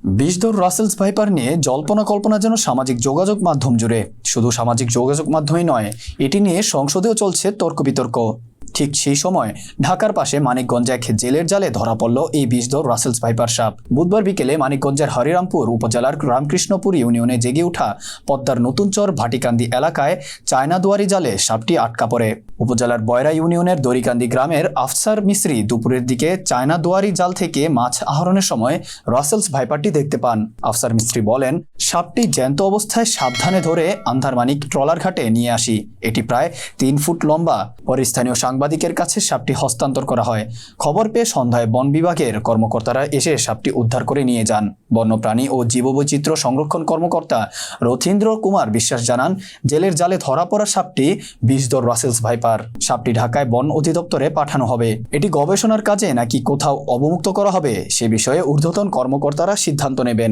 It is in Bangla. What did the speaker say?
বিষধর রাসেলস ভাইপার নিয়ে জল্পনা কল্পনা যেন সামাজিক যোগাযোগ মাধ্যম জুড়ে। শুধু সামাজিক যোগাযোগ মাধ্যমেই নয়, এটি নিয়ে সংসদেও চলছে তর্ক বিতর্ক। ঠিক সেই সময় ঢাকার পাশে মানিকগঞ্জ এক জেলের জালে ধরা পড়ল এই বিষধর রাসেলস ভাইপার সাপ। বুধবার বিকেলে মানিকগঞ্জের হরিরামপুর উপজেলার রামকৃষ্ণপুর ইউনিয়নে জেগে ওঠা পদ্মার নতুনচর ভাটিকান্দি এলাকায় চায়নাদুয়ারি জালে সাপটি আটকা পড়ে। উপজেলার বয়রা ইউনিয়নের দড়িকান্দি গ্রামের আফসার মিস্ত্রি দুপুরের দিকে চায়নাদুয়ারি জাল থেকে মাছ আহরণের সময় রাসেলস ভাইপারটি দেখতে পান। আফসার মিস্ত্রি বলেন, সাপটি জ্যান্ত অবস্থায় সাবধানে ধরে আন্ধারমানিক ট্রলার ঘাটে নিয়ে আসি। এটি প্রায় 3 ফুট লম্বা। পরে স্থানীয় সাংবাদিকের কাছে সাপটি হস্তান্তর করা হয়। খবর পেয়ে সন্ধ্যায় বন বিভাগের কর্মকর্তারা এসে সাপটি উদ্ধার করে নিয়ে যান। বন্যপ্রাণী ও জীববৈচিত্র্য সংরক্ষণ কর্মকর্তা রথীন্দ্র কুমার বিশ্বাস জানান, জেলের জালে ধরা পড়া সাপটি বিষধর রাসেলস ভাইপার। সাপটি ঢাকায় বন অধিদপ্তরে পাঠানো হবে। এটি গবেষণার কাজে নাকি কোথাও অবমুক্ত করা হবে সে বিষয়ে ঊর্ধ্বতন কর্মকর্তারা সিদ্ধান্ত নেবেন।